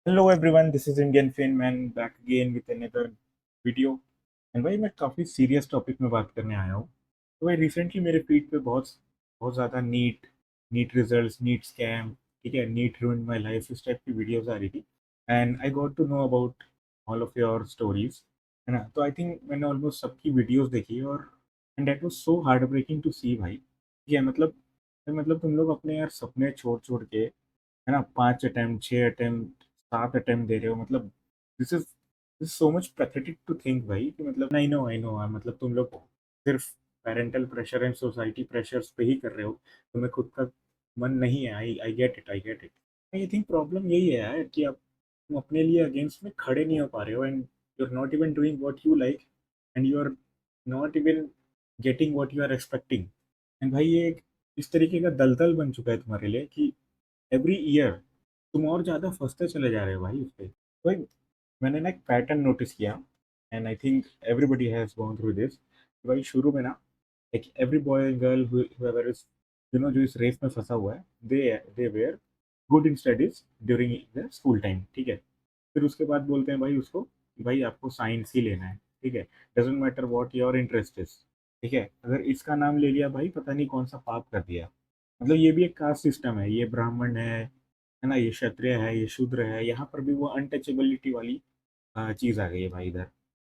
Hello everyone, this is Indian fin man back again with another video. And भाई मैं काफ़ी serious topic में बात करने आया हूँ। तो भाई रिसेंटली मेरे फीड पे बहुत बहुत ज़्यादा NEET NEET results, NEET scam, ठीक है, नीट रूइंड माय लाइफ, इस टाइप की वीडियोस आ रही थी। And I got to know about all of your stories, है ना। तो आई थिंक मैंने ऑलमोस्ट सबकी वीडियोस देखी और and that was so heart breaking to see भाई। ठीक है, मतलब तुम लोग अपने यार सपने छोड़ छोड़ के, है ना, 5 अटेम्प्ट, 6 अटेम्प्ट, 7 अटेम्प्ट दे रहे हो। मतलब this so much pathetic to think भाई कि मतलब आई नो मतलब तुम लोग सिर्फ parental pressure and society pressures पे ही कर रहे हो। तुम्हें खुद का मन नहीं है। I I get it, I get it. I think problem यही है यार कि आप तुम अपने लिए अगेंस्ट में खड़े नहीं हो पा रहे हो, and you are not even doing what you like, and you are not even getting what you are expecting. And भाई ये एक इस तरीके का दलदल बन चुका है तुम्हारे लिए कि एवरी ईयर तुम और ज़्यादा फंसते चले जा रहे हो भाई उस पे। भाई मैंने ना एक पैटर्न नोटिस किया, and I think everybody has gone through this. भाई शुरू में ना, एक every boy and girl whoever is, जो इस रेस में फंसा हुआ है, they were good in studies during the school time, ठीक है। फिर उसके बाद बोलते हैं भाई उसको कि भाई आपको साइंस ही लेना है, ठीक है, doesn't matter what your interest is. ठीक है, अगर इसका नाम ले लिया भाई, पता नहीं कौन सा पाप कर दिया। मतलब ये भी एक कास्ट सिस्टम है, ये ब्राह्मण है ना, ये क्षत्रिय है, ये शूद्र है, यहाँ पर भी वो अनटचेबिलिटी वाली चीज़ आ गई है भाई इधर।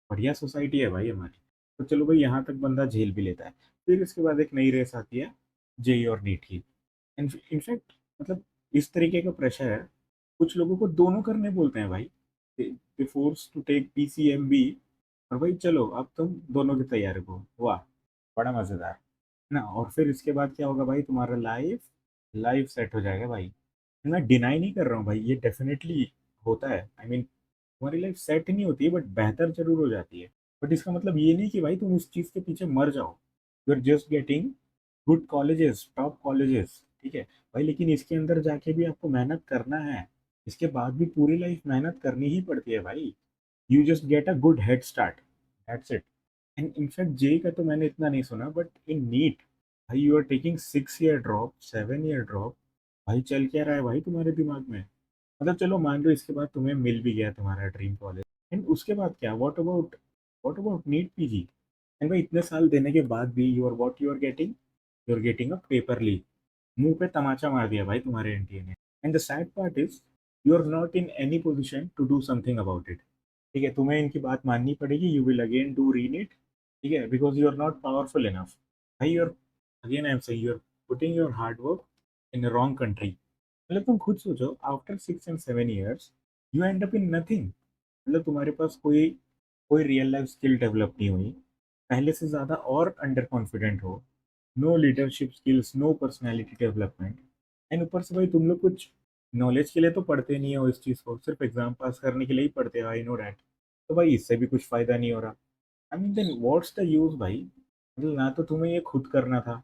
बढ़िया सोसाइटी है भाई हमारी। तो चलो भाई, यहाँ तक बंदा झेल भी लेता है। फिर इसके बाद एक नई रेस आती है, जेई और नीट की। इनफैक्ट मतलब इस तरीके का प्रेशर है, कुछ लोगों को दोनों करने बोलते हैं भाई। दे फोर्स टू टेक पीसीएमबी, और भाई चलो अब तुम दोनों की तैयारी को, वाह, बड़ा मजेदार, है ना। और फिर इसके बाद क्या होगा भाई, तुम्हारा लाइफ लाइफ सेट हो जाएगा भाई। मैं डिनाई नहीं कर रहा हूँ भाई, ये डेफिनेटली होता है। आई मीन तुम्हारी लाइफ सेट नहीं होती है, बट बेहतर जरूर हो जाती है। बट इसका मतलब ये नहीं कि भाई तुम उस चीज के पीछे मर जाओ। You are just getting good colleges, top colleges, ठीक है भाई, लेकिन इसके अंदर जाके भी आपको मेहनत करना है। इसके बाद भी पूरी लाइफ मेहनत करनी ही पड़ती है भाई। You just get a good head start, that's it. And in fact JEE का तो मैंने इतना नहीं सुना, बट इन नीट भाई you are taking 6 year drop, 7 year drop. भाई चल क्या रहा है भाई तुम्हारे दिमाग में? मतलब चलो मान लो इसके बाद तुम्हें मिल भी गया तुम्हारा ड्रीम कॉलेज, एंड उसके बाद क्या? What about NEET PG? And भाई इतने साल देने के बाद भी you are getting a paper leak. मुंह पे तमाचा मार दिया भाई तुम्हारे एनटीए ने। And the sad part is you are not in any position to do something about it. ठीक है, तुम्हें इनकी बात माननी पड़ेगी, यू विल अगेन डू रीन इट, ठीक है, because you are not powerful enough. भाई you are, again I am saying, you are putting your hard work in the wrong country. मतलब तुम खुद सोचो, after 6 and 7 years you end up in nothing. मतलब तुम्हारे पास कोई कोई रियल लाइफ स्किल डेवलप नहीं हुई, पहले से ज़्यादा और अंडर कॉन्फिडेंट हो, no leadership skills, no personality development. And ऊपर से भाई तुम लोग कुछ नॉलेज के लिए तो पढ़ते नहीं हो इस चीज़ को, सिर्फ एग्जाम पास करने के लिए ही पढ़ते हो, आई नो डैट। तो भाई इससे भी कुछ फ़ायदा नहीं हो रहा। I mean then what's the use भाई? मतलब ना तो तुम्हें ये खुद करना था,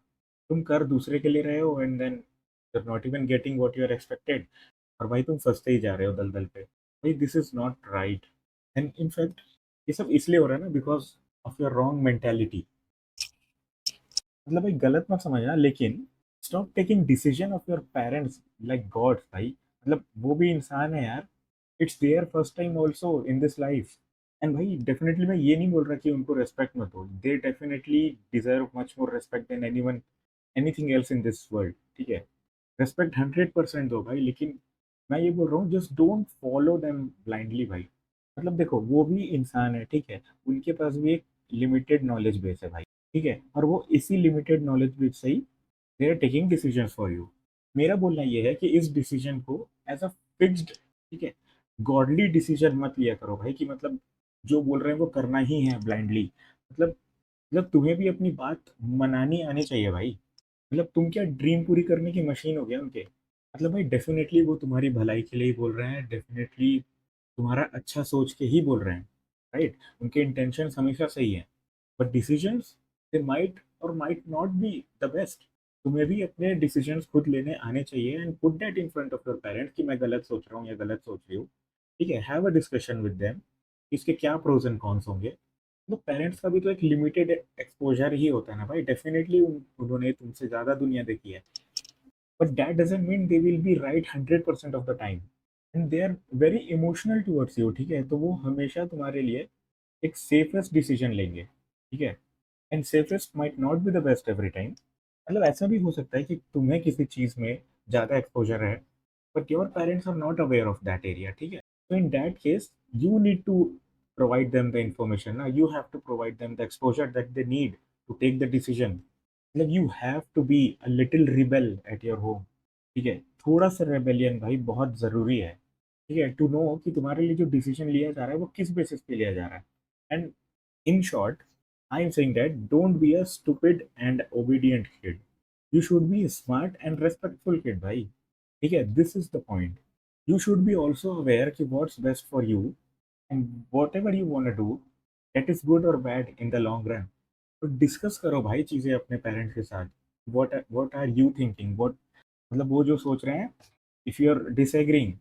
तुम कर दूसरे के लिए रहे हो, and then you are not even getting what you are expected, और भाई तुम फंसते ही जा रहे हो दलदल पे। भाई this is not right. And in fact ये सब इसलिए हो रहा है ना, because of your wrong mentality. मतलब भाई गलत मत समझना, लेकिन stop taking decision of your parents like gods भाई। मतलब वो भी इंसान है यार, it's their first time also in this life. And भाई डेफिनेटली मैं ये नहीं बोल रहा कि उनको रेस्पेक्ट मत दो, they definitely deserve much more respect than anyone, anything else in this world, ठीक है। रेस्पेक्ट 100% दो भाई, लेकिन मैं ये बोल रहा हूँ just don't follow them blindly भाई। मतलब देखो वो भी इंसान है, ठीक है, उनके पास भी एक लिमिटेड नॉलेज बेस है भाई, ठीक है, और वो इसी लिमिटेड नॉलेज बेस से ही they are taking decision for you. मेरा बोलना ये है कि इस डिसीजन को एज अ फिक्स्ड, ठीक है, गॉडली डिसीजन मत लिया करो भाई, कि मतलब जो बोल रहे हैं वो करना ही है ब्लाइंडली। मतलब मतलब तुम्हें भी अपनी बात मनानी आनी चाहिए भाई। मतलब तुम क्या ड्रीम पूरी करने की मशीन हो गया उनके? मतलब भाई डेफिनेटली वो तुम्हारी भलाई के लिए ही बोल रहे हैं, डेफिनेटली तुम्हारा अच्छा सोच के ही बोल रहे हैं, राइट। उनके इंटेंशंस हमेशा सही है, बट डिसीजंस दे माइट और might not be the best. तुम्हें भी अपने डिसीजंस खुद लेने आने चाहिए, and put that in front of your parents कि मैं गलत सोच रहा हूँ या गलत सोच रही हूँ, ठीक है। Have a discussion with them, इसके क्या प्रोज एंड कॉन्स होंगे। तो पेरेंट्स का भी तो एक लिमिटेड एक्सपोजर ही होता है ना भाई, डेफिनेटली उन्होंने तुमसे ज़्यादा दुनिया देखी है, but that doesn't mean they will be right 100% of the time. And they are very emotional towards you, ठीक है, तो वो हमेशा तुम्हारे लिए एक सेफेस्ट डिसीजन लेंगे, ठीक है। And safest might not be the best every time. मतलब ऐसा भी हो सकता है कि तुम्हें किसी चीज में ज्यादा एक्सपोजर है, but your parents are not aware of that area, ठीक है। तो in that case you need to provide them the information ना, you have to provide them the exposure that they need to take the decision। मतलब you have to be a little rebel at your home, ठीक है। थोड़ा सा rebellion भाई बहुत जरूरी है, ठीक है, टू नो कि तुम्हारे लिए जो डिसीजन लिया जा रहा है वो किस बेसिस पे लिया जा रहा है। And in short, I am saying that don't be a stupid and obedient kid, you should be smart and respectful kid भाई, ठीक है, this is the point. You should be also aware कि what's best for you and whatever you want to do, that is good और bad in the long run. तो discuss करो भाई चीजें अपने पेरेंट्स के साथ। What are you thinking, what, मतलब वो जो सोच रहे हैं, इफ यू आर डिसएग्रीइंग,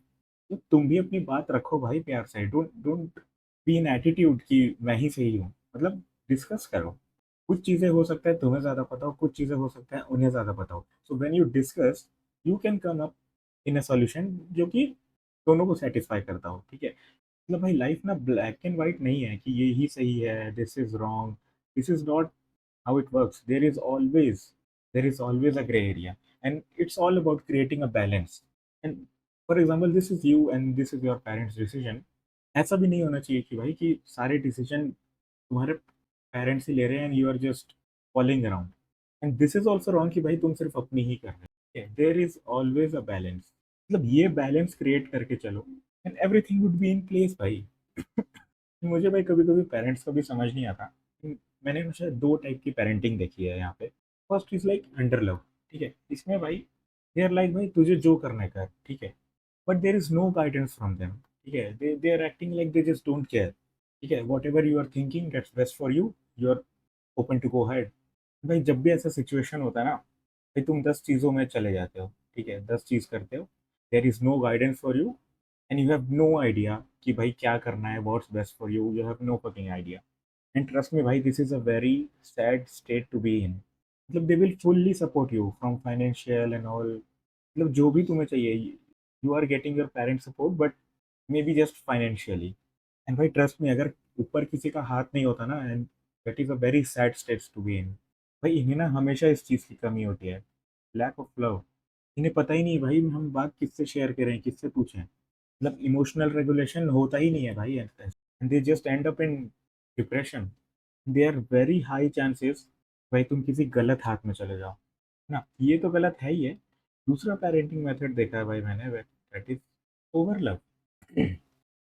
तो तुम भी अपनी बात रखो भाई प्यार से। Don't don't be in attitude कि मैं ही सही हूँ। मतलब डिस्कस करो। कुछ चीजें हो सकता है तुम्हें ज्यादा पता हो, कुछ चीजें हो सकता है उन्हें ज्यादा पता हो। So when you discuss, you can come up in a solution जो कि दोनों को सेटिस्फाई करता हो, ठीक है। मतलब भाई लाइफ ना ब्लैक एंड व्हाइट नहीं है कि ये ही सही है, this is wrong, this is not how it works. There is always a gray area, and it's all about creating a balance. And for example, this is you and this is your parents decision। ऐसा भी नहीं होना चाहिए कि भाई कि सारे decision तुम्हारे पेरेंट्स ही ले रहे हैं and you are just following around. And this is also wrong कि भाई तुम सिर्फ अपनी ही कर रहे हो। There is always a balance. मतलब ये बैलेंस क्रिएट करके चलो and everything would be in place भाई। मुझे भाई कभी कभी पेरेंट्स का भी समझ नहीं आता। मैंने ना शायद दो टाइप की पेरेंटिंग देखी है यहाँ पे। First is like under love, ठीक है, इसमें भाई दे आर लाइक भाई तुझे जो करना है कर, ठीक है, but there is no guidance from them, ठीक है, they are acting like they just don't care, ठीक है, whatever you are thinking that's best for you, you are open to go head. भाई जब भी ऐसा सिचुएशन होता है ना, भाई तुम 10 चीज़ों में चले जाते हो, ठीक है, 10 चीज़ करते हो, there is no guidance for you and you have no idea कि भाई क्या करना है, what's best for you, you have no fucking idea. And trust me भाई, this is a very sad state to be in. मतलब they will fully support you from financial and all, मतलब जो भी तुम्हें चाहिए, you are getting your parent support, but maybe just financially. And भाई trust में, अगर ऊपर किसी का हाथ नहीं होता ना, and that is a very sad states to be in. भाई इन्हें ना हमेशा इस चीज़ की कमी होती है, लैक ऑफ लव। इन्हें पता ही नहीं भाई हम बात किससे शेयर करें, किससे पूछें। मतलब इमोशनल रेगुलेशन होता ही नहीं है भाई, and they just end up in depression. They are very high chances भाई तुम किसी गलत हाथ में चले जाओ ना, ये तो गलत है ही है। दूसरा पेरेंटिंग मेथड देखा है भाई मैंने, that is over love.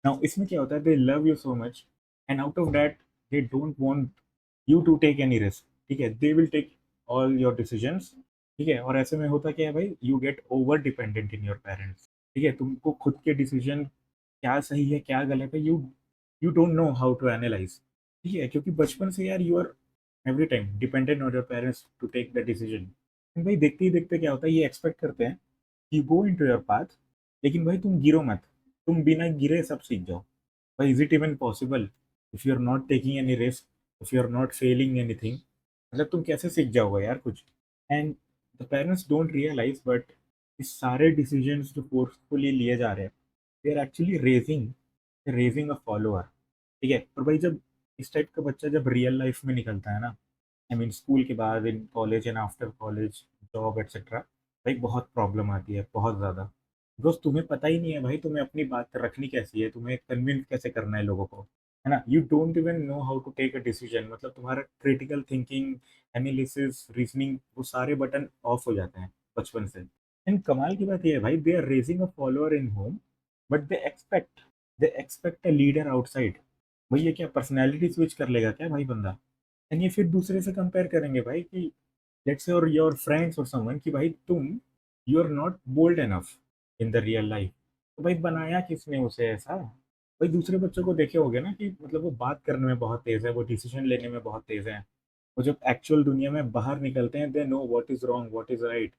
Now इसमें क्या होता है, they love you so much and out of that they don't want you to take any risk, ठीक है, they will take all your decisions, ठीक है। और ऐसे में होता क्या है भाई, you get over dependent in your parents, ठीक है, तुमको खुद के डिसीजन क्या सही है क्या गलत है, you you don't know how to analyse, ठीक है, क्योंकि बचपन से यार you are every time dependent on your parents to take the decision. भाई देखते ही देखते क्या होता है, ये एक्सपेक्ट करते हैं कि गो इन टू योर पाथ, लेकिन भाई तुम गिरो मत, तुम बिना गिरे सब सीख जाओ। भाई is it even possible if you are not taking any risk, if you are not failing anything, मतलब तुम कैसे सीख जाओगे यार कुछ। And the parents don't realise, but इस सारे डिसीजंस जो फोर्सफुली लिए जा रहे हैं, they are actually raising raising a follower, ठीक है। और भाई जब इस टाइप का बच्चा जब रियल लाइफ में निकलता है ना, आई मीन स्कूल के बाद, in college and after college, job etcetera, भाई बहुत प्रॉब्लम आती है, बहुत ज़्यादा। बिकॉज तुम्हें पता ही नहीं है भाई तुम्हें अपनी बात रखनी कैसी है, तुम्हें कन्विंस कैसे करना है लोगों को, है ना। You don't even know how to take a decision, मतलब तुम्हारा क्रिटिकल थिंकिंग, एनालिसिस, रीजनिंग, वो सारे बटन ऑफ हो जाते हैं बचपन से। एंड कमाल की बात यह है भाई, they are raising a follower in home, but they expect a leader outside. भाई ये क्या पर्सनैलिटी स्विच कर लेगा क्या भाई बंदा। एंड ये फिर दूसरे से कंपेयर करेंगे भाई कि लेट्स से और योर फ्रेंड्स और समवन कि भाई तुम, you are not bold enough in the real life. तो भाई बनाया किसने उसे ऐसा। भाई दूसरे बच्चों को देखे होगे ना कि मतलब वो बात करने में बहुत तेज है, वो डिसीजन लेने में बहुत तेज है, वो जब एक्चुअल दुनिया में बाहर निकलते हैं, they know what is wrong what is right.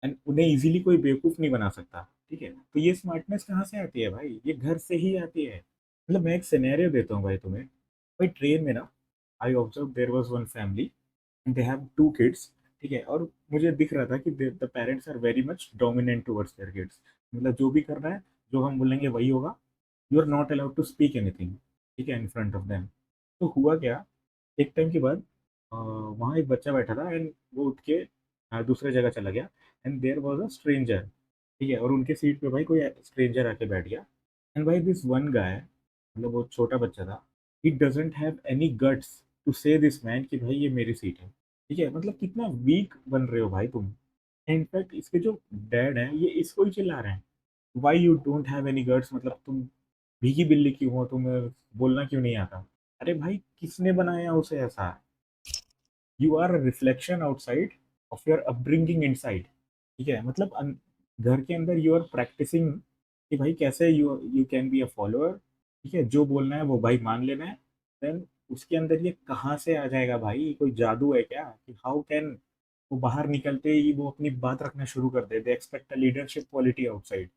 And उन्हें इजीली कोई बेवकूफ नहीं बना सकता, ठीक है। तो ये स्मार्टनेस कहाँ से आती है भाई, ये घर से ही आती है। मतलब मैं एक सिनेरियो देता हूँ भाई तुम्हें। भाई ट्रेन में ना, I observe there was one family, they have 2 kids, ठीक है, और मुझे दिख रहा था कि the parents are very much dominant towards their kids. मतलब जो भी कर रहा है जो हम बोलेंगे वही होगा। You are not allowed to speak anything, ठीक है, इन फ्रंट ऑफ देम। तो हुआ क्या, एक टाइम के बाद वहाँ एक बच्चा बैठा था एंड वो उठ के दूसरे जगह चला गया, and there was a stranger, ठीक है, और उनके सीट पे भाई कोई स्ट्रेंजर आके बैठ गया। एंड भाई दिस वन गाय, मतलब वो छोटा बच्चा था, he doesn't have any guts to say this man कि भाई ये मेरी सीट है, ठीक है, मतलब कितना वीक बन रहे हो भाई तुम। इनफैक्ट इसके जो डैड हैं ये इसको ही चिल्ला रहे हैं, why you don't have any guts, मतलब तुम भीगी बिल्ली क्यों हो, तुम्हें बोलना क्यों नहीं आता। अरे भाई किसने बनाया उसे ऐसा, you are a reflection outside of your upbringing inside, ठीक है, मतलब घर के अंदर यू आर प्रैक्टिसिंग कि भाई कैसे you you can be a follower, ठीक है, जो बोलना है वो भाई मान लेना है। देन उसके अंदर ये कहाँ से आ जाएगा भाई, कोई जादू है क्या कि हाउ कैन वो बाहर निकलते ही वो अपनी बात रखना शुरू कर दे, they expect a leadership quality outside.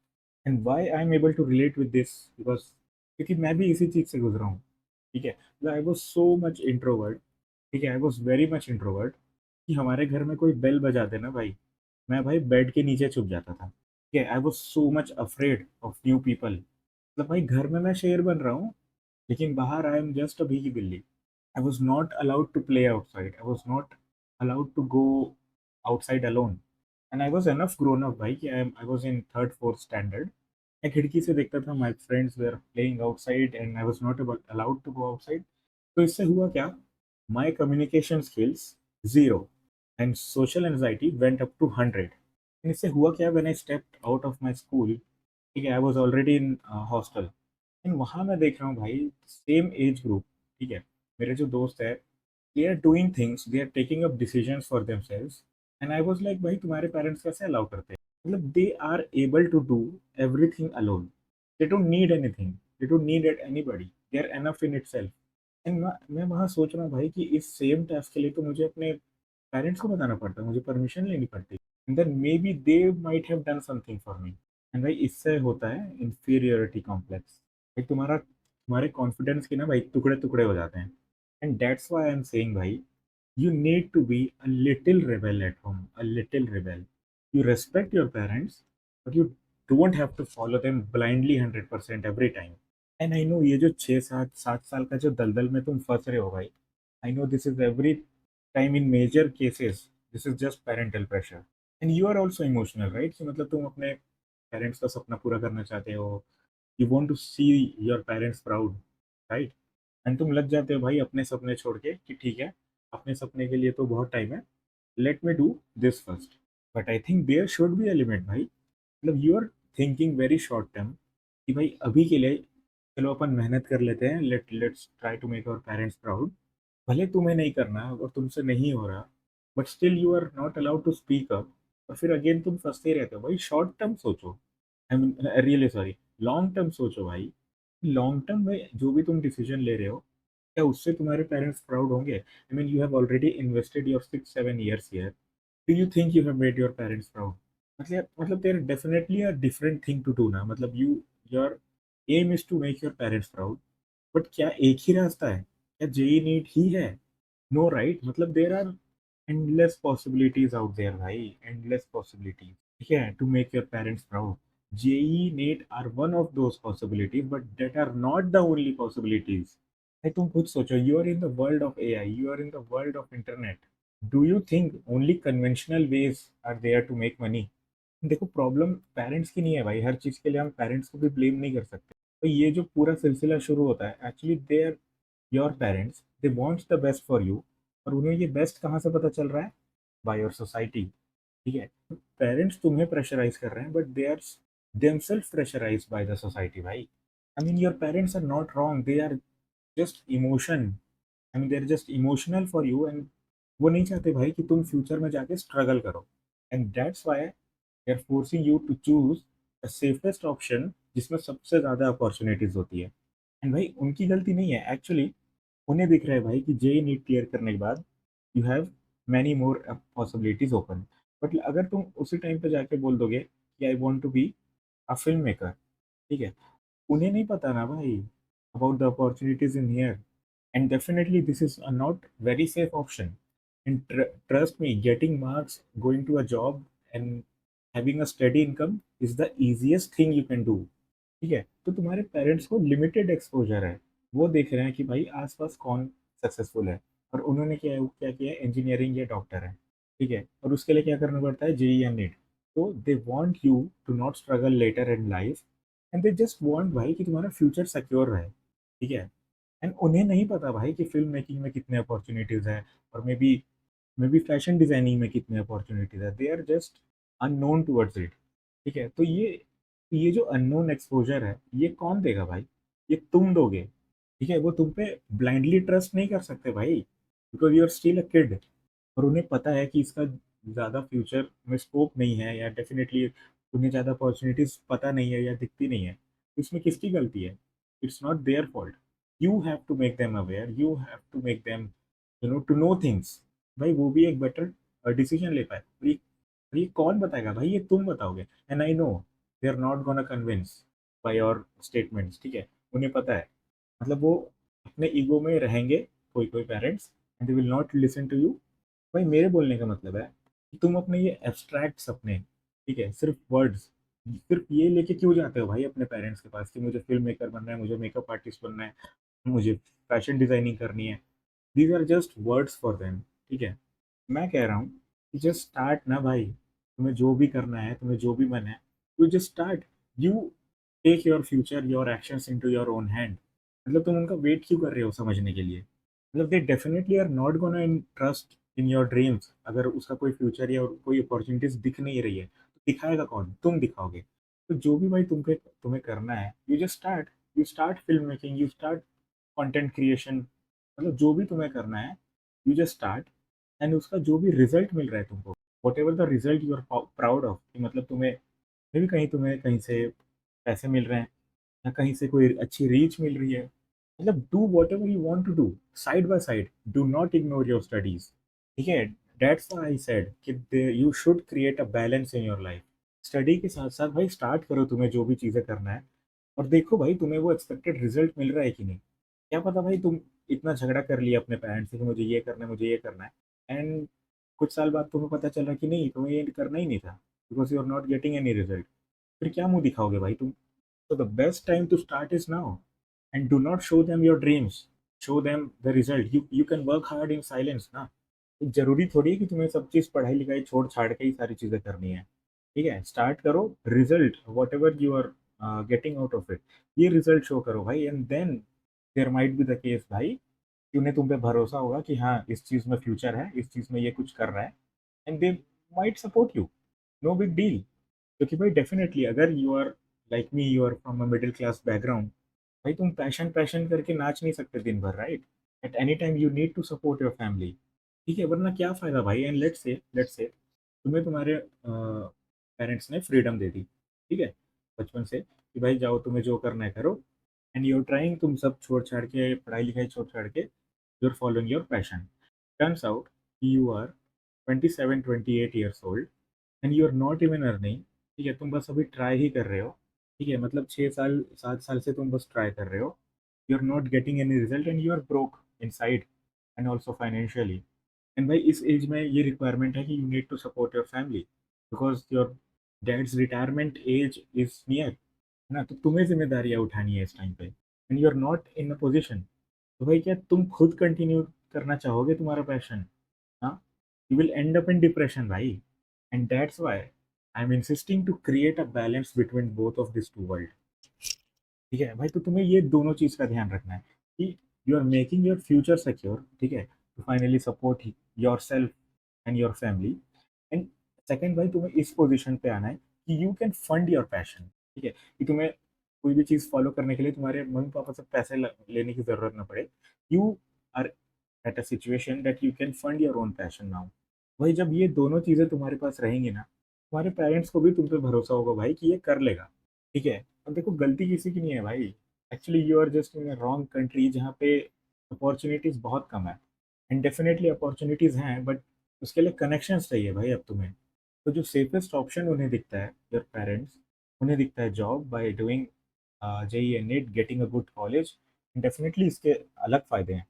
And why I am able to relate with this, because क्योंकि मैं भी इसी चीज से गुजरा हूँ, ठीक है, I was so much introvert, ठीक है, I was very much introvert, कि हमारे घर में कोई बेल बजा दे ना भाई, मैं भाई बेड के नीचे छुप जाता था, ठीक है, I was so much afraid of new people, मतलब भाई घर में मैं शेर बन रहा हूँ, लेकिन बाहर आई एम जस्ट अ भीगी बिल्ली। I was not allowed to play outside, I was not allowed to go outside alone, and I was enough grown up भाई कि I was in third fourth standard, मैं खिड़की से देखता था my friends were playing outside and I was not allowed to go outside. तो इससे हुआ क्या, my communication skills zero and social anxiety went up to 100। इससे हुआ क्या, when I stepped out of my school, ठीक है, I was already in hostel, and वहाँ मैं देख रहा हूँ भाई सेम एज ग्रुप, ठीक है, मेरे जो दोस्त है, they are doing things, they are taking up decisions for themselves, and I was like भाई तुम्हारे पेरेंट्स कैसे अलाउ करते हैं, मतलब they are able to do everything alone, they don't need anything, they don't need at anybody, they are enough in itself. And मैं वहाँ सोच रहा हूँ भाई कि इस सेम टास्क के लिए तो मुझे अपने पेरेंट्स को बताना पड़ता है, मुझे परमिशन लेनी पड़ती है, then maybe they might have done something for me. And भाई इससे होता है इंफीरियोरिटी कॉम्प्लेक्स, भाई तुम्हारे कॉन्फिडेंस के ना भाई टुकड़े टुकड़े हो जाते हैं। And that's why I am saying भाई, you need to be a little rebel at home, a little rebel. You respect your parents, but you don't have to follow them blindly 100% every time. And I know ये जो 6 7 7 साल का जो दलदल में तुम फंस रहे हो भाई, I know this is every time in major cases, this is just parental pressure. And you are also emotional, right? कि मतलब तुम अपने पेरेंट्स का सपना पूरा करना चाहते हो, you want to see your parents proud, right, and तुम लग जाते हो भाई अपने सपने छोड़ के कि ठीक है, अपने सपने के लिए तो बहुत टाइम है, let me do this first. But I think there should be a limit भाई, मतलब you are thinking very short term कि भाई अभी के लिए चलो अपन मेहनत कर लेते हैं, let's try to make our parents proud, भले तुम्हें नहीं करना और तुमसे नहीं हो रहा, but still you are not allowed to speak up, और फिर अगेन तुम फंसते ही रहते हो भाई, शॉर्ट टर्म सोचो, I mean really sorry, long term सोचो भाई, लॉन्ग टर्म में जो भी तुम डिसीजन ले रहे हो, क्या उससे तुम्हारे पेरेंट्स प्राउड होंगे, I mean you have already invested your 6 7 years here, do you think you have made your parents proud, मतलब there definitely a different thing to do ना, मतलब you your aim is to make your parents proud, but क्या एक ही रास्ता है, क्या JEE NEET ही है, no right, मतलब there are endless possibilities out there भाई, एंडलेस पॉसिबिलिटीज, ठीक है, to make your parents proud. JEE NEET are one of those possibilities, but that are not the only possibilities. भाई तुम खुद सोचो, you are in the world of AI, you are in the world of internet, do you think only conventional ways are there to make money. देखो problem parents की नहीं है भाई, हर चीज के लिए हम पेरेंट्स को भी ब्लेम नहीं कर सकते, तो ये जो पूरा सिलसिला शुरू होता है actually they are your parents, they wants the best for you, और उन्हें ये बेस्ट कहाँ से पता चल रहा है, बाय योर सोसाइटी, ठीक है, पेरेंट्स तुम्हें प्रेशराइज कर रहे हैं but they are themselves pressurise by the society भाई, I mean your parents are not wrong, they are just emotion, I mean they are just emotional for you, and वो नहीं चाहते भाई कि तुम फ्यूचर में जाके स्ट्रगल करो, and that's why they are forcing you to choose the safest option जिसमें सबसे ज़्यादा अपॉर्चुनिटीज होती है। एंड भाई उनकी गलती नहीं है एक्चुअली, उन्हें दिख रहा है भाई कि जेई नीट क्लियर करने के बाद you have many more possibilities open, but अगर तुम उसी टाइम पे जाके बोल दोगे कि I want to be a film maker, ठीक है, उन्हें नहीं पता ना भाई about the opportunities in here, and definitely this is a not very safe option, and trust me, getting marks, going to a job and having a steady income is the easiest thing you can do, ठीक है? तो तुम्हारे parents को limited exposure है। वो देख रहे हैं कि भाई आस-पास कौन सक्सेसफुल है और उन्होंने क्या किया है इंजीनियरिंग या डॉक्टर है, ठीक है? और उसके लिए क्या करना पड़ता है जेईई एंड नीट। तो they want you to not struggle later in life and they just want भाई कि तुम्हारा फ्यूचर सिक्योर रहे, ठीक है? एंड उन्हें नहीं पता भाई कि फ़िल्म मेकिंग में कितने अपॉर्च्युनिटीज़ हैं और मे बी फैशन डिज़ाइनिंग में कितने अपॉर्च्युनिटीज़ है, they are just unknown towards it, ठीक है? तो ये जो अननोन एक्सपोज़र है, ये कौन देगा भाई? ये तुम दोगे, ठीक है? वो तुम पे ब्लाइंडली ट्रस्ट नहीं कर सकते भाई, because you are still a kid और उन्हें पता है कि इसका ज़्यादा फ्यूचर में स्कोप नहीं है या डेफ़िनिटली उन्हें ज़्यादा अपॉर्च्युनिटीज़ पता नहीं है या दिखती नहीं है। तो इसमें किसकी गलती है? It's not their fault. You have to make them aware, you have to make them to know things. भाई वो भी एक बेटर डिसीजन ले पाए। और ये कौन बताएगा भाई? ये तुम बताओगे। And I know they are not gonna convince by your statements, ठीक है? उन्हें पता है, मतलब वो अपने ईगो में रहेंगे, कोई-कोई parents, and they will not listen to you. भाई मेरे बोलने का मतलब है कि तुम अपने ये एब्स्ट्रैक्ट्स अपने, ठीक है, सिर्फ वर्ड्स, सिर्फ ये लेके क्यों जाते हो भाई अपने पेरेंट्स के पास कि मुझे फिल्म मेकर बनना है, मुझे मेकअप आर्टिस्ट बनना है, मुझे फैशन डिजाइनिंग करनी है। These are just words for them, ठीक है? मैं कह रहा हूँ कि जस्ट स्टार्ट ना भाई, तुम्हें जो भी करना है, तुम्हें जो भी मन है, you just start. You take your future, your actions into your own hand. मतलब तुम उनका वेट क्यों कर रहे हो समझने के लिए? मतलब they definitely are not gonna in trust in your dreams. अगर उसका कोई फ्यूचर या कोई अपॉर्चुनिटीज दिख नहीं रही है तो दिखाएगा कौन? तुम दिखाओगे। तो जो भी भाई तुम्हें करना है, you just start. You start film making, you start content creation, मतलब जो भी तुम्हें करना है, यू जस्ट स्टार्ट। एंड उसका जो भी रिजल्ट मिल रहा है तुमको, whatever the result you are proud of, कि मतलब तुम्हें कहीं से पैसे मिल रहे हैं या कहीं से कोई अच्छी रीच मिल रही है, मतलब do whatever you want to do side by side. Do not ignore your studies, ठीक है? दैट्स व्हाई आई सेड कि you should create a balance in your life. Study के साथ साथ भाई स्टार्ट करो तुम्हें जो भी चीज़ें करना है, और देखो भाई तुम्हें वो एक्सपेक्टेड रिजल्ट मिल रहा है कि नहीं। क्या पता भाई तुम इतना झगड़ा कर लिया अपने पेरेंट्स से कि मुझे ये करना है, मुझे ये करना है, एंड कुछ साल बाद तुम्हें पता चला कि नहीं, तुम्हें ये करना ही नहीं था, because you are not getting any result. फिर क्या मुंह दिखाओगे भाई तुम? तो the best time to start is now, and do not show them your dreams, show them the result. You can work hard in silence ना। जरूरी थोड़ी है कि तुम्हें सब चीज़ पढ़ाई लिखाई छोड़ छाड़ के ही सारी चीज़ें करनी है, ठीक है? स्टार्ट करो, result whatever you are getting out of it, ये रिजल्ट शो करो भाई, and then there might be the case भाई कि उन्हें तुम पे भरोसा होगा कि हाँ इस चीज़ में फ्यूचर है, इस चीज़ में ये कुछ कर रहा है, and they might support you. No big deal. क्योंकि भाई डेफिनेटली अगर you are like me, you are from a middle class background, भाई तुम पैशन पैशन करके नाच नहीं सकते दिन भर, right? At any time you need to support your family, ठीक है? वरना क्या फ़ायदा भाई? एंड लेट्स से तुम्हें तुम्हारे पेरेंट्स ने फ्रीडम दे दी, ठीक है? बचपन से कि भाई जाओ तुम्हें जो करना है करो, एंड यू आर ट्राइंग, तुम सब छोड़ छाड़ के, पढ़ाई लिखाई छोड़ छाड़ के, you are following your passion. Turns out you are 27 28 years old and you are not even earning, ठीक है? तुम बस अभी ट्राई ही कर रहे हो, ठीक है? मतलब 6 साल 7 साल से तुम बस ट्राई कर रहे हो, you are not getting any result and you are broke inside and also financially. And भाई इस एज में ये रिक्वायरमेंट है कि you need to support your family, because your dad's retirement age is near, है ना? तो तुम्हें जिम्मेदारियां उठानी है इस टाइम पे, and you are not in a position. तो भाई क्या तुम खुद कंटिन्यू करना चाहोगे तुम्हारा पैशन? हाँ, you will end up in depression भाई, and that's why I'm insisting to create a balance between both of these two world, ठीक है? भाई तो तुम्हें ये दोनों चीज का ध्यान रखना है कि you are making your future secure, ठीक है, to finally support your self and your family. And second भाई तुम्हें इस पोजीशन पे आना है कि you can fund your passion, ठीक है, कि तुम्हें कोई भी चीज फॉलो करने के लिए तुम्हारे मम्मी पापा से पैसे लेने की जरूरत ना पड़े। You are at a situation that you can fund your own passion now. भाई जब ये दोनों चीजें तुम्हारे पास रहेंगी ना, तुम्हारे पेरेंट्स को भी तुम पे भरोसा होगा भाई कि ये कर लेगा, ठीक है? अब देखो गलती किसी की नहीं है भाई, actually you are just in a wrong country जहाँ पे अपॉर्चुनिटीज बहुत कम है। एंड डेफिनेटली अपॉर्चुनिटीज हैं, बट उसके लिए कनेक्शंस चाहिए भाई अब तुम्हें। तो जो सेफेस्ट ऑप्शन उन्हें दिखता है, योर पेरेंट्स, उन्हें दिखता है job by doing JEE and NEET, getting a good college. Definitely इसके अलग फायदे हैं।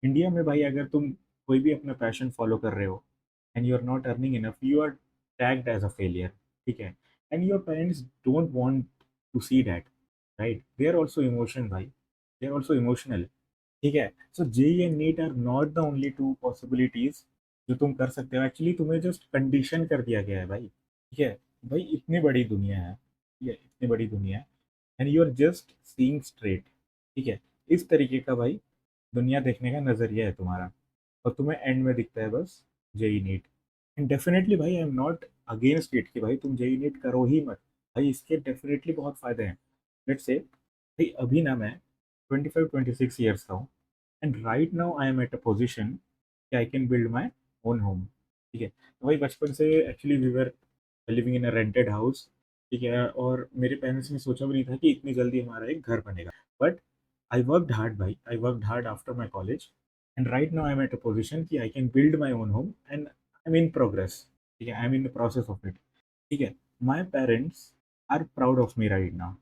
इंडिया में भाई अगर तुम कोई भी अपना पैशन फॉलो कर रहे हो and you are not earning enough, you are tagged as a failure, ठीक है? And your parents don't want to see that. Right, they are also emotion भाई, दे आर ऑल्सो इमोशनल। ठीक है, so JEE and NEET are not the only two possibilities जो तुम कर सकते हो। एक्चुअली तुम्हें जस्ट कंडीशन कर दिया गया है भाई। ठीक है भाई, इतनी बड़ी दुनिया है, ठीक है, इतनी बड़ी दुनिया है, and you are just seeing straight. ठीक है, इस तरीके का भाई दुनिया देखने का नजरिया है तुम्हारा, और तुम्हें एंड में दिखता है बस जेई नीट। एंड डेफिनेटली भाई आई एम नॉट अगेंस्ट इट कि भाई तुम जेई नीट करो ही मत। भाई इसके डेफिनेटली बहुत फायदे हैं। लेट्स से भाई अभी ना मैं 25-26 ईयर्स का हूँ, and right now I am at a position कि I can build my own home. ठीक है, तो भाई बचपन से actually we were living in a rented house. ठीक है, और मेरे पेरेंट्स ने सोचा भी नहीं था कि इतनी जल्दी हमारा एक घर बनेगा। बट आई वर्कड हार्ड भाई, I worked hard after my college, and right now I am at a position कि I can build my own home, and I am in progress. ठीक है, I am in the process of it. ठीक है, my parents are proud of me right now.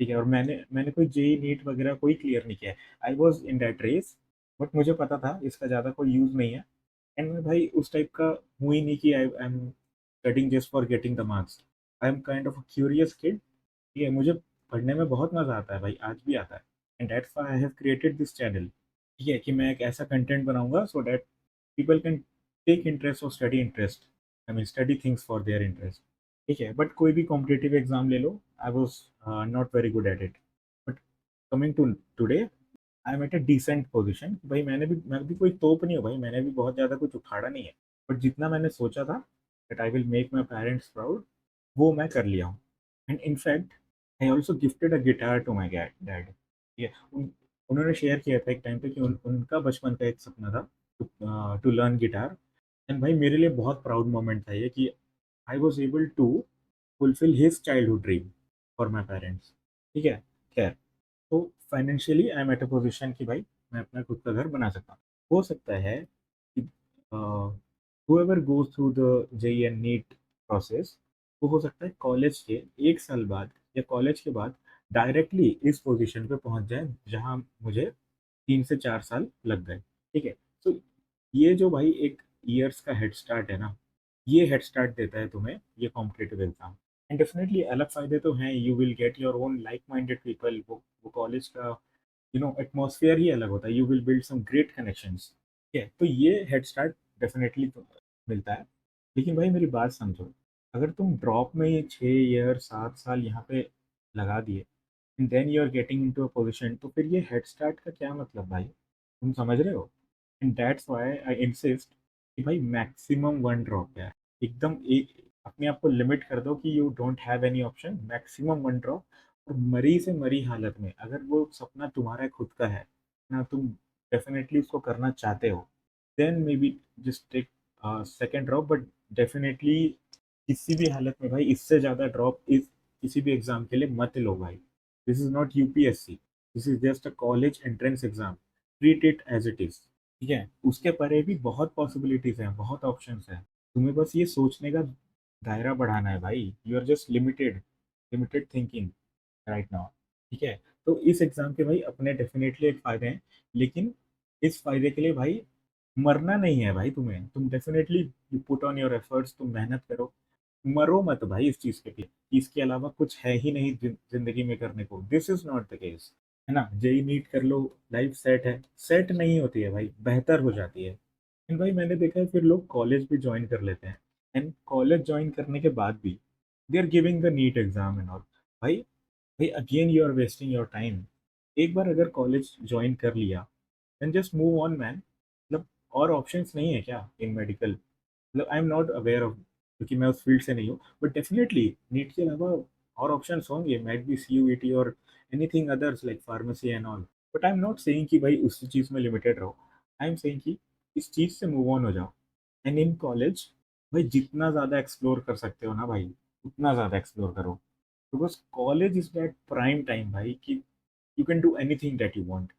ठीक है, और मैंने मैंने कोई जेई नीट वगैरह कोई क्लियर नहीं किया है। I was in that race, but मुझे पता था इसका ज़्यादा कोई यूज़ नहीं है। एंड मैं भाई उस टाइप का हूँ ही नहीं कि I am studying just for getting the marks. I am kind of a curious kid. ठीक है, मुझे पढ़ने में बहुत मज़ा आता है भाई, आज भी आता है। And that's why I have created this channel. ठीक है, कि मैं एक ऐसा कंटेंट बनाऊंगा so that people can take interest और study interest, I mean study things for their interest. ठीक है, बट कोई भी कॉम्पिटेटिव एग्जाम ले लो, I was not very good at it. But coming to today, I am at a decent position. भाई मैं भी कोई तोप नहीं हूँ भाई, मैंने भी बहुत ज़्यादा कुछ उखाड़ा नहीं है। बट जितना मैंने सोचा था that I will make my parents proud, वो मैं कर लिया हूँ। And in fact I also gifted a guitar to my dad. ये उन्होंने शेयर किया था एक टाइम पे कि उनका बचपन का एक सपना था टू लर्न गिटार। एंड भाई मेरे लिए बहुत प्राउड मोमेंट था ये कि I was able to fulfil his childhood dream for my parents. ठीक है, खैर, तो financially I am at a position कि भाई मैं अपना खुद का घर बना सकता हूँ। हो सकता है कि whoever goes through the JEE and NEET process, वो हो सकता है कॉलेज के 1 साल बाद या कॉलेज के बाद डायरेक्टली इस पोजीशन पे पहुंच जाए जहां मुझे 3 से 4 साल लग गए। ठीक है, तो ये जो भाई एक ईयर्स का हेड स्टार्ट है ना, ये हेड स्टार्ट देता है तुम्हें ये कॉम्पिटेटिव एग्जाम। एंड डेफिनेटली अलग फायदे तो हैं, you will get your own like minded people. वो कॉलेज का एटमॉस्फेयर ही अलग होता है, you will build some great connections. ठीक है, तो ये हेड स्टार्ट डेफिनेटली मिलता है। लेकिन भाई मेरी बात समझो, अगर तुम ड्रॉप में ये 6 ईयर 7 साल यहाँ पे लगा दिए, and then you are getting into a position, तो फिर ये हेड स्टार्ट का क्या मतलब भाई, तुम समझ रहे हो? And that's why I insist कि भाई मैक्सिमम वन ड्रॉप है। एकदम एक अपने आप को लिमिट कर दो कि you don't have any option, maximum one drop. और मरी से मरी हालत में अगर वो सपना तुम्हारा खुद का है ना, तुम डेफिनेटली उसको करना चाहते हो, then maybe just take second drop. But definitely किसी भी हालत में भाई इससे ज़्यादा ड्रॉप इस किसी भी एग्जाम के लिए मत लो भाई। This is not UPSC, this is just a college entrance exam. Treat it as it is. ठीक है, उसके परे भी बहुत पॉसिबिलिटीज हैं, बहुत ऑप्शंस हैं। तुम्हें बस ये सोचने का दायरा बढ़ाना है भाई, you are just limited, limited thinking right now. ठीक है, तो इस एग्जाम के भाई अपने डेफिनेटली एक फायदे हैं, लेकिन इस फायदे के लिए भाई मरना नहीं है भाई तुम्हें। तुम definitely you put on your efforts, तुम मेहनत करो, मरो मत भाई इस चीज के लिए कि इसके अलावा कुछ है ही नहीं जिंदगी में करने को। This is not the case, है ना? जेई नीट कर लो, लाइफ सेट है, सेट नहीं होती है भाई, बेहतर हो जाती है। एंड भाई मैंने देखा है फिर लोग कॉलेज भी ज्वाइन कर लेते हैं, एंड कॉलेज ज्वाइन करने के बाद भी they are giving the NEET exam and all. भाई भाई again you are wasting your time. एक बार अगर कॉलेज ज्वाइन कर लिया, then just move on man. मतलब और ऑप्शंस नहीं है क्या इन मेडिकल? मतलब I am not aware of, क्योंकि मैं उस फील्ड से नहीं हूँ, बट डेफिनेटली नीट के अलावा और ऑप्शंस होंगे, मैट बी सीयूईटी और anything others like pharmacy and all. But I am not saying कि भाई उसी चीज़ में लिमिटेड रहो, आई एम सेइंग कि इस चीज़ से मूव ऑन हो जाओ। एंड इन कॉलेज भाई जितना ज़्यादा एक्सप्लोर कर सकते हो ना भाई, उतना ज़्यादा एक्सप्लोर करो, because college is that prime time भाई कि you can do anything that you want.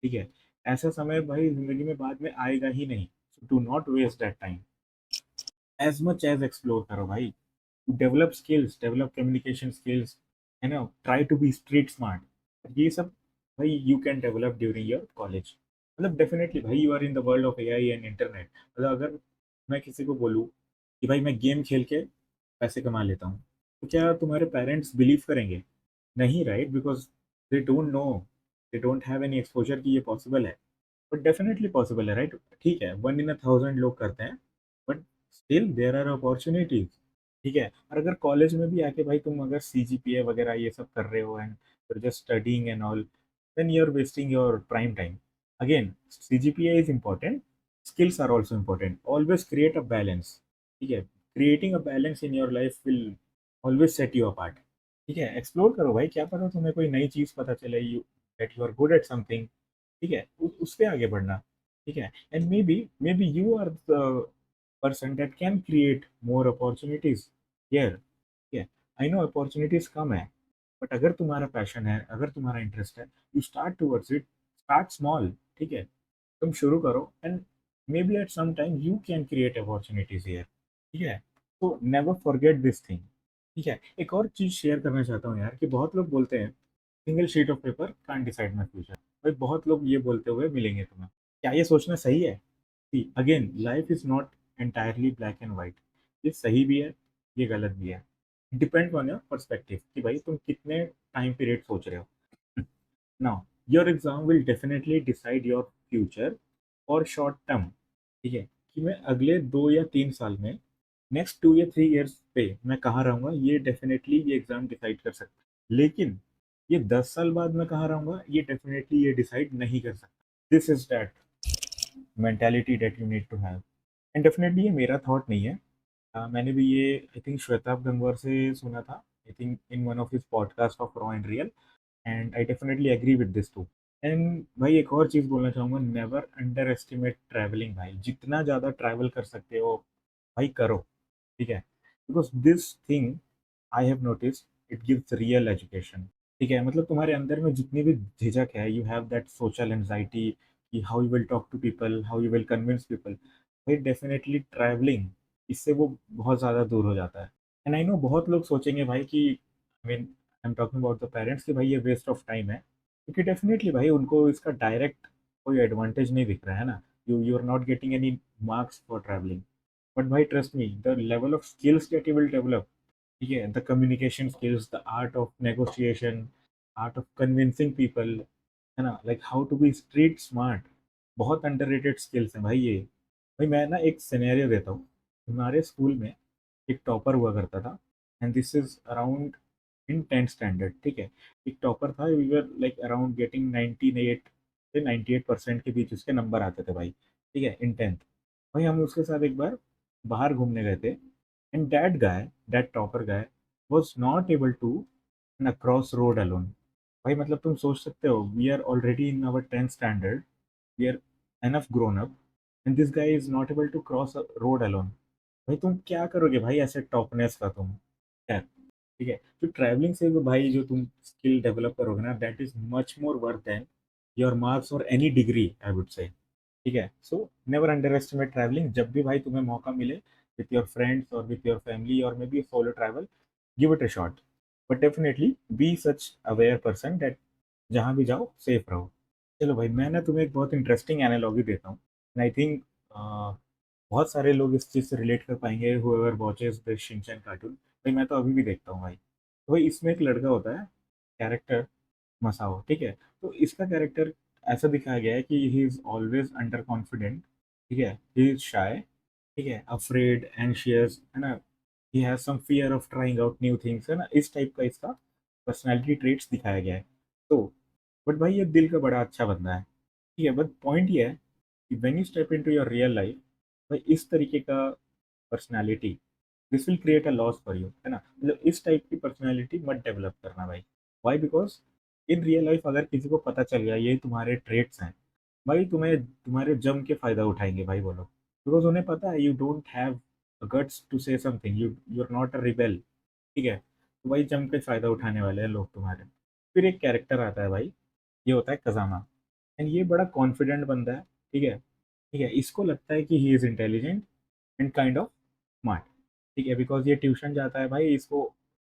ठीक है, ऐसा समय भाई जिंदगी में बाद में आएगा ही नहीं, so do not waste that time, as much as explore करो भाई। Develop skills, develop communication skills, है ना, try to be street smart. ये सब भाई you can develop during your college. मतलब डेफिनेटली भाई you are in the world of AI and internet. मतलब अगर मैं किसी को बोलूँ कि भाई मैं गेम खेल के पैसे कमा लेता हूँ, तो क्या तुम्हारे पेरेंट्स बिलीव करेंगे? नहीं, right? Because they don't know, they don't have any exposure कि ये पॉसिबल है। बट डेफ़िनेटली पॉसिबल है, राइट? ठीक है, 1 इन अ 1000 लोग करते हैं, but still there are opportunities, ठीक है? और अगर कॉलेज में भी आके भाई तुम अगर सीजीपीए वगैरह ये सब कर रहे हो and you are just studying and all, then you are wasting your prime time. Again, CGPA is important, skills are also important. Always create a balance, ठीक है? Creating a balance in your life will always set you apart, ठीक है? Explore करो भाई, क्या पता तुम्हें कोई नई चीज़ पता चले, you that you are good at something, ठीक है? उस पे आगे बढ़ना, ठीक है? And maybe you are the person that can create more opportunities here, ठीक है? आई नो अपॉर्च्युनिटीज़ कम है, बट अगर तुम्हारा पैशन है, अगर तुम्हारा इंटरेस्ट है, you start towards it, start small, ठीक है? तुम शुरू करो and maybe at some time you can create opportunities here, ठीक है? तो नेवर फॉरगेट दिस थिंग, ठीक है? एक और चीज शेयर करना चाहता हूँ यार, कि बहुत लोग बोलते हैं single sheet of paper can't decide my future. भाई बहुत लोग ये बोलते हुए मिलेंगे तुम्हें, क्या ये सोचना सही है? Again, life is not entirely black and white, ये सही भी है, ये गलत भी है, डिपेंड ऑन योर परस्पेक्टिव कि भाई तुम कितने टाइम पीरियड सोच रहे हो। Now your exam will definitely decide your future और शॉर्ट टर्म, ठीक है? कि मैं अगले 2 या 3 साल में, नेक्स्ट 2 या 3 ईयर्स पे मैं कहाँ रहूँगा, ये डेफिनेटली ये एग्जाम डिसाइड कर सकता है। लेकिन ये 10 साल बाद मैं कहाँ रहूँगा, ये डेफिनेटली ये डिसाइड नहीं कर सकता। This is that mentality that you need to have. And definitely ये मेरा थॉट नहीं है, मैंने भी ये आई थिंक श्वेताब गंगवार से सुना था, I think in one of his podcast of raw and real, and I definitely agree with this too. एंड भाई एक और चीज़ बोलना चाहूँगा, नेवर अंडर एस्टिमेट ट्रैवलिंग भाई, जितना ज़्यादा ट्रैवल कर सकते हो भाई करो, ठीक है? Because this thing I have noticed it gives real education, ठीक है? मतलब तुम्हारे अंदर में जितनी भी झिझक है, you have that social anxiety कि how you will talk to people, how you will convince people, भाई डेफिनेटली ट्रैवलिंग इससे वो बहुत ज़्यादा दूर हो जाता है। एंड आई नो बहुत लोग सोचेंगे भाई कि I mean I am talking about the parents कि भाई ये वेस्ट ऑफ टाइम है, क्योंकि डेफिनेटली भाई उनको इसका डायरेक्ट कोई एडवांटेज नहीं दिख रहा है ना, you are not getting any marks for travelling, but भाई trust me the level of skills that you will develop, ठीक है? The communication skills, the art of negotiation, art of convincing people, है ना? Like how to be street smart, बहुत underrated skills हैं भाई ये। भाई मैं ना एक सिनेरियो देता हूँ, हमारे स्कूल में एक टॉपर हुआ करता था, and this is around in 10th standard, ठीक है? एक टॉपर था, we were like around getting 98 से 98% के बीच उसके नंबर आते थे भाई, ठीक है? इन 10th। भाई हम उसके साथ एक बार बाहर घूमने गए थे, and that guy, that topper guy was not able to cross road alone। भाई मतलब तुम सोच सकते हो, we are already in our 10th standard, we are enough grown up, and this guy is not able to cross road alone. भाई तुम क्या करोगे भाई ऐसे टॉपनेस का तुम, क्या? ठीक है? तो ट्रैवलिंग से भी भाई जो तुम स्किल डेवलप करोगे ना, that is much more worth than your marks और any degree I would say, ठीक है? So never underestimate travelling, जब भी भाई तुम्हें मौका मिले विथ योर फ्रेंड्स और विथ योर फैमिली और maybe solo travel, give it a shot, but definitely be such aware person that जहाँ भी जाओ सेफ रहो। चलो भाई मैं ना तुम्हें एक बहुत इंटरेस्टिंग एनालॉजी देता हूँ, आई थिंक बहुत सारे लोग इस चीज़ से रिलेट कर पाएंगे, whoever watches the Shinchan cartoon. भाई मैं तो अभी भी देखता हूँ भाई। तो भाई इसमें एक लड़का होता है, कैरेक्टर मसाओ, ठीक है? तो इसका कैरेक्टर ऐसा दिखाया गया है कि he is always under confident, ठीक है? ही इज शाय, ठीक है? अफ्रेड, एंशियस, है ना? He has some fear of trying out new things, है ना? इस टाइप का इसका पर्सनैलिटी ट्रेट्स दिखाया गया है। तो बट भाई ये दिल का बड़ा अच्छा बंदा है, ठीक है? बट पॉइंट ये है कि when you step into your real life, भाई इस तरीके का personality, this will create a loss for you, है ना? मतलब इस टाइप की पर्सनैलिटी मत डेवलप करना भाई। Why? Because in real life अगर किसी को पता चल गया ये तुम्हारे ट्रेट्स हैं, भाई तुम्हें तुम्हारे जम के फायदा उठाएंगे भाई वो लोग, बिकॉज उन्हें पता है you don't have guts to say something, you are not a rebel, ठीक है? तो भाई जम के फायदा उठाने वाले हैं लोग तुम्हारे। फिर एक कैरेक्टर आता है भाई, ये होता है कजामा, एंड ये बड़ा कॉन्फिडेंट बंदा है, ठीक है? ठीक है, इसको लगता है कि he is intelligent and kind of smart, ठीक है? बिकॉज ये ट्यूशन जाता है भाई, इसको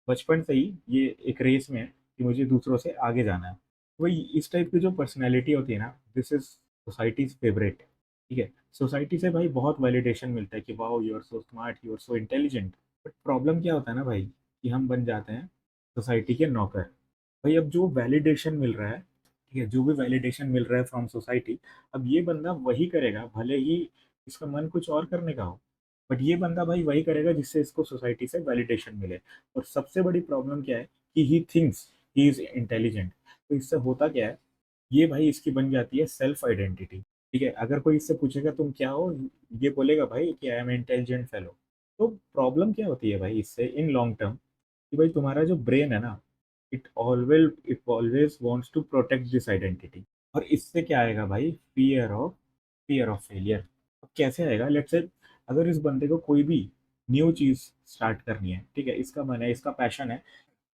बचपन से ही ये एक रेस में है कि मुझे दूसरों से आगे जाना है। वही इस टाइप की जो पर्सनैलिटी होती है ना, दिस इज सोसाइटीज फेवरेट, ठीक है? सोसाइटी से भाई बहुत वैलिडेशन मिलता है कि wow you are so smart, you are so intelligent. But problem क्या होता है ना भाई, कि हम बन जाते हैं सोसाइटी के नौकर। भाई अब जो वैलिडेशन मिल रहा है, ठीक है, जो भी वैलिडेशन मिल रहा है फ्रॉम सोसाइटी, अब ये बंदा वही करेगा, भले ही इसका मन कुछ और करने का हो, बट ये बंदा भाई वही करेगा जिससे इसको सोसाइटी से वैलिडेशन मिले। और सबसे बड़ी प्रॉब्लम क्या है कि he thinks he is intelligent. तो इससे होता क्या है, ये भाई इसकी बन जाती है सेल्फ आइडेंटिटी। ठीक है, अगर कोई इससे पूछेगा तुम क्या हो, ये बोलेगा भाई कि आई एम इंटेलिजेंट फेलो। तो प्रॉब्लम क्या होती है भाई इससे इन लॉन्ग टर्म, कि भाई तुम्हारा जो ब्रेन है ना, it always wants to protect this identity. और इससे क्या आएगा भाई, फियर ऑफ फेलियर। अब कैसे आएगा, लेट्स से अगर इस बंदे को कोई भी न्यू चीज स्टार्ट करनी है, ठीक है, इसका मन है, इसका पैशन है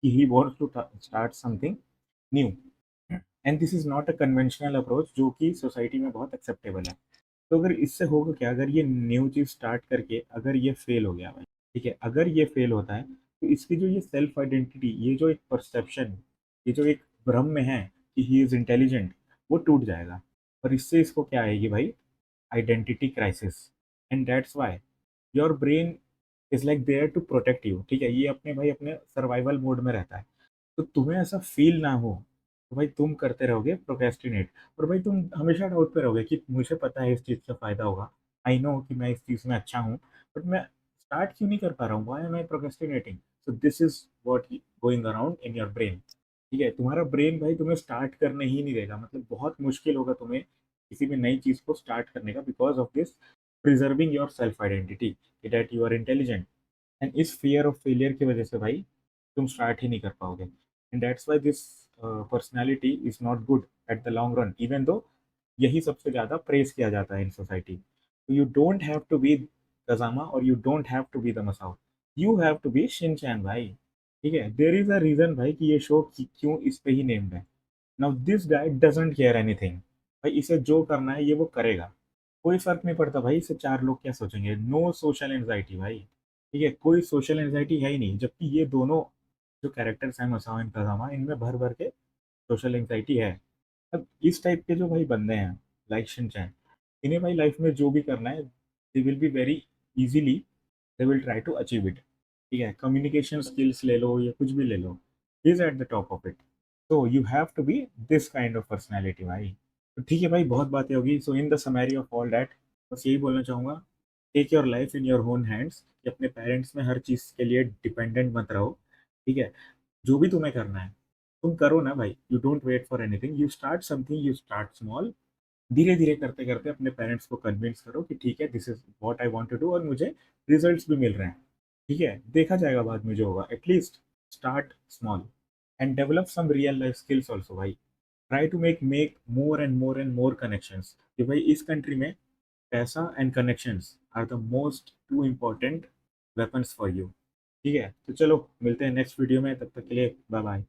कि he wants to start something new, and this is not a conventional approach जो कि सोसाइटी में बहुत एक्सेप्टेबल है। तो अगर इससे होगा क्या, अगर ये न्यू चीज स्टार्ट करके अगर ये फेल हो गया भाई, ठीक है, अगर ये फेल होता है तो इसकी जो ये सेल्फ आइडेंटिटी, ये जो एक परसेप्शन, ये जो एक भ्रम में है कि ही इज इंटेलिजेंट, वो टूट जाएगा। और इससे इसको क्या आएगी भाई, identity crisis. And that's why your brain is like there to protect you. ठीक है, ये अपने भाई अपने सर्वाइवल मोड में रहता है। तो तुम्हें ऐसा फील ना हो तो भाई तुम करते रहोगे प्रोक्रेस्टिनेट। और भाई तुम हमेशा डाउट पे रहोगे कि मुझे पता है इस चीज़ से फ़ायदा होगा, आई नो कि मैं इस चीज़ में अच्छा हूँ, बट मैं स्टार्ट क्यों नहीं कर पा रहा हूँ, why am I procrastinating. So this is what going around in your brain. ठीक है, तुम्हारा ब्रेन भाई तुम्हें स्टार्ट करने ही नहीं देगा, मतलब बहुत मुश्किल होगा तुम्हें किसी भी नई चीज़ को स्टार्ट करने का, because of this preserving your self identity that you are intelligent. And इस फियर ऑफ फेलियर की वजह से भाई तुम स्टार्ट ही नहीं कर पाओगे। And that's why this personality is not good at the long run, even though यही सबसे ज़्यादा प्रेस किया जाता है इन सोसाइटी। तो you don't have to be Kazama और you don't have to be the Masao, you have to be Shinchan भाई। ठीक है, देर इज अ रीजन भाई कि ये शो क्यों इस पे ही नेम्ड है। Now this guy doesn't care anything. भाई इसे जो करना है ये वो करेगा, कोई फर्क नहीं पड़ता भाई इसे चार लोग क्या सोचेंगे। नो सोशल एंजाइटी भाई। ठीक है, कोई सोशल एंजाइटी है ही नहीं, जबकि ये दोनों जो कैरेक्टर्स हैं मसाओ एंड कजामा, इनमें भर भर के सोशल एंजाइटी है। अब इस टाइप के जो भाई बंदे हैं लाइक शिनचैन, इन्हें भाई लाइफ में जो भी करना है they will be very easily, they will try to achieve it. ठीक है, कम्युनिकेशन स्किल्स ले लो या कुछ भी ले लो, is at the top of it. तो you have to be this kind of personality भाई। तो ठीक है भाई, बहुत बातें होगी। So in the summary of all that, बस यही बोलना चाहूँगा, take your life in your own hands, कि अपने पेरेंट्स में हर चीज़ के लिए डिपेंडेंट मत रहो। ठीक है, जो भी तुम्हें करना है तुम करो ना भाई, you don't wait for anything, you start something, you start small. धीरे धीरे करते करते अपने पेरेंट्स को कन्विंस करो कि ठीक है, this is what I want to do, और मुझे रिजल्ट्स भी मिल रहे हैं। ठीक है, देखा जाएगा बाद में जो होगा, at least start small and develop some real life skills also भाई। Try to make more and more connections, कि भाई इस कंट्री में पैसा and connections are the most two important weapons for you. ठीक है, तो चलो मिलते हैं नेक्स्ट वीडियो में, तब तक के लिए बाय बाय।